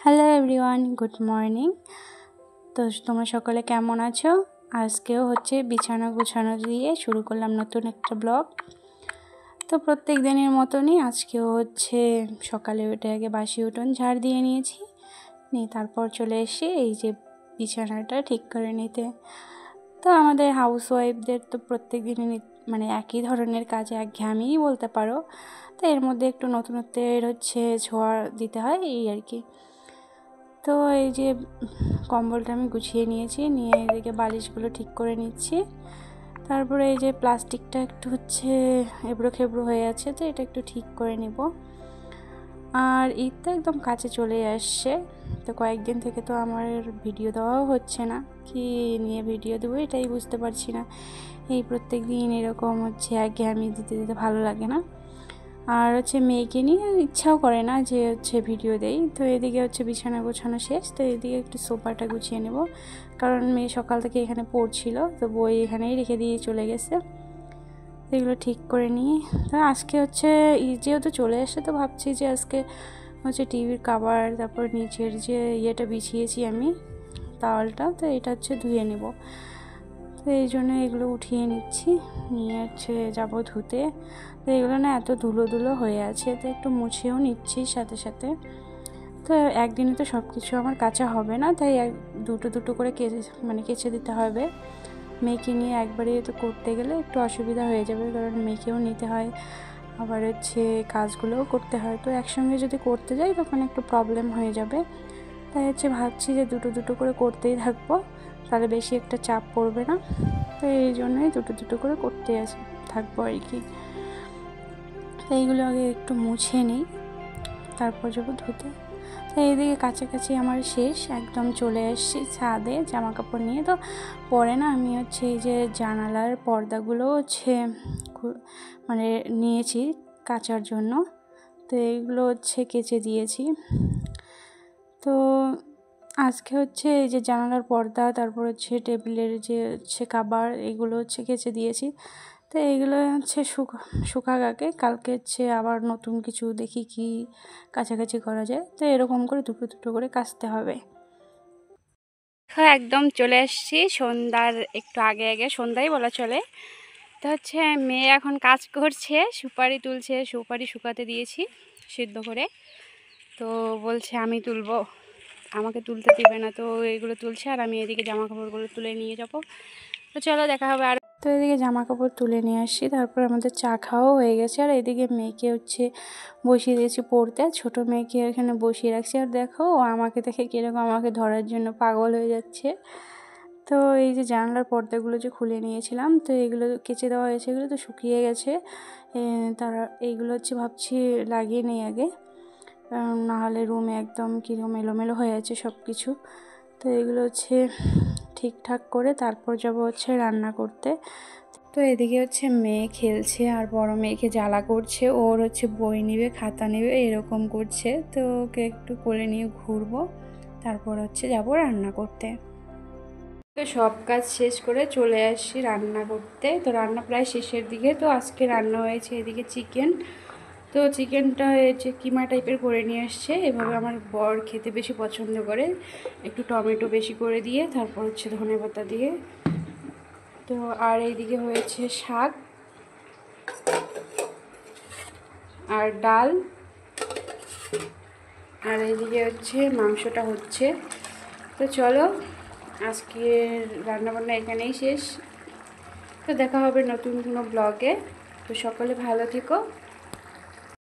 Hello everyone, good morning. তো তোমরা সকলে কেমন আছো? আজকেও হচ্ছে বিছানা গুছানো দিয়ে শুরু করলাম নতুন একটা ব্লগ। তো প্রত্যেক দিনের মতনই আজকেও হচ্ছে সকালে উঠে আগে বাসি উঠোন ঝাড় দিয়ে নিয়েছি, নিয়ে তারপর চলে এসে এই যে বিছানাটা ঠিক করে নিতে। তো আমাদের হাউস ওয়াইফদের তো প্রত্যেক দিনই মানে একই ধরনের কাজে একঘেয়েমিই বলতে পারো। তো এর মধ্যে একটু নতুনত্বের হচ্ছে ছোঁয়া দিতে হয় এই আর কি। তো এই যে কম্বলটা আমি গুছিয়ে নিয়েছি, নিয়ে এদিকে বালিশগুলো ঠিক করে নিচ্ছি। তারপরে এই যে প্লাস্টিকটা একটু হচ্ছে এবড়ো খেবড়ো হয়ে আছে, তো এটা একটু ঠিক করে নেব। আর ঈদ তো একদম কাছে চলে আসছে, তো কয়েকদিন থেকে তো আমার ভিডিও দেওয়াও হচ্ছে না, কি নিয়ে ভিডিও দেবো এটাই বুঝতে পারছি না। এই প্রত্যেক দিন এরকম হচ্ছে একঘেয়েমি দিতে দিতে ভালো লাগে না, আর হচ্ছে মেয়েকে নিয়ে ইচ্ছাও করে না যে হচ্ছে ভিডিও দেই। তো এদিকে হচ্ছে বিছানা গোছানো শেষ, তো এদিকে একটু সোফাটা গুছিয়ে নেব, কারণ মেয়ে সকাল থেকে এখানে পড়ছিল, তো বই এখানেই রেখে দিয়ে চলে গেছে। এগুলো ঠিক করে নিয়ে তো আজকে হচ্ছে যেহেতু চলে আসছে, তো ভাবছি যে আজকে হচ্ছে টিভির কভার, তারপর নিচের যে ইয়েটা বিছিয়েছি আমি তাওয়ালটা, তো এটা হচ্ছে ধুয়ে নেব। তো এই জন্য এগুলো উঠিয়ে নিচ্ছি, নিয়ে হচ্ছে যাবো ধুতে। তো এগুলো না এত ধুলো ধুলো হয়ে আছে, তো একটু মুছেও নিচ্ছি সাথে সাথে। তো একদিনে তো সব কিছু আমার কাচা হবে না, তাই দুটো দুটো করে কেচে দিতে হবে। মেয়েকে নিয়ে একবারে তো করতে গেলে একটু অসুবিধা হয়ে যাবে, কারণ মেয়েকেও নিতে হয়, আবার হচ্ছে কাজগুলোও করতে হয়। তো একসঙ্গে যদি করতে যাই তখন একটু প্রবলেম হয়ে যাবে, তাই হচ্ছে ভাবছি যে দুটো দুটো করে করতেই থাকবো, তাহলে বেশি একটা চাপ পড়বে না। তো এই জন্যই দুটো দুটো করে করতে থাকবো আর কি। তো এইগুলো আগে একটু মুছে নিই, তারপর যাবো ধুতে। তো এইদিকে কাছাকাছি আমার শেষ, একদম চলে এসেছি ছাদে জামা কাপড় নিয়ে। তো পরে না আমি হচ্ছে এই যে জানালার পর্দাগুলো হচ্ছে মানে নিয়েছি কাচার জন্য, তো এইগুলো হচ্ছে কেচে দিয়েছি। তো আজকে হচ্ছে এই যে জানালার পর্দা, তারপর হচ্ছে টেবিলের যে হচ্ছে কভার, এগুলো হচ্ছে কেচে দিয়েছি। তো এইগুলো হচ্ছে শুকাক আগে, কালকে হচ্ছে আবার নতুন কিছু দেখি কি কাছাকাছি করা যায়। তো এরকম করে দুটো দুটো করে কাচতে হবে। একদম চলে আসছি সন্ধ্যার একটু আগে আগে, সন্ধ্যাই বলা চলে। তো হচ্ছে মেয়ে এখন কাজ করছে, সুপারি তুলছে, সুপারি শুকাতে দিয়েছি সিদ্ধ করে। তো বলছে আমি তুলবো, আমাকে তুলতে দিবে না, তো এগুলো তুলছে আর আমি এদিকে জামা কাপড়গুলো তুলে নিয়ে যাব। তো চলো দেখা হবে। আর তো এদিকে জামা কাপড় তুলে নিয়ে আসছি, তারপর আমাদের চা খাওয়াও হয়ে গেছে। আর এদিকে মেয়েকে হচ্ছে বসিয়ে দিয়েছি পড়তে, ছোটো মেয়েকে এখানে বসিয়ে রাখছি। আর দেখো ও আমাকে দেখে কীরকম আমাকে ধরার জন্য পাগল হয়ে যাচ্ছে। তো এই যে জানলার পর্দাগুলো যে খুলে নিয়েছিলাম, তো এগুলো কেচে দেওয়া হয়েছে, এগুলো তো শুকিয়ে গেছে। তারা এইগুলো হচ্ছে ভাবছি লাগিয়ে নেই আগে, নাহলে রুমে একদম কীরকম এলোমেলো হয়ে আছে সব কিছু। তো এগুলো হচ্ছে ঠিকঠাক করে তারপর যাব হচ্ছে রান্না করতে। তো এদিকে হচ্ছে মেয়ে খেলছে আর বড় মেয়েকে জ্বালা করছে, ওর হচ্ছে বই নেবে খাতা নেবে এরকম করছে। তো ওকে একটু কোলে নিয়ে ঘুরবো, তারপর হচ্ছে যাব রান্না করতে। তো সব কাজ শেষ করে চলে আসছি রান্না করতে। তো রান্না প্রায় শেষের দিকে। তো আজকে রান্না হয়েছে এদিকে চিকেন। তো চিকেনটা হচ্ছে কিমা টাইপের করে নিয়ে আসছে, এভাবে আমার বর খেতে বেশি পছন্দ করে, একটু টমেটো বেশি করে দিয়ে, তারপর হচ্ছে ধনেপাতা দিয়ে। তো আর এইদিকে হয়েছে শাক আর ডাল, আর এইদিকে হচ্ছে মাংসটা হচ্ছে। তো চলো আজকের রান্নাবান্না এখানেই শেষ। তো দেখা হবে নতুন কোনো ব্লগে। তো সকলে ভালো থেকো।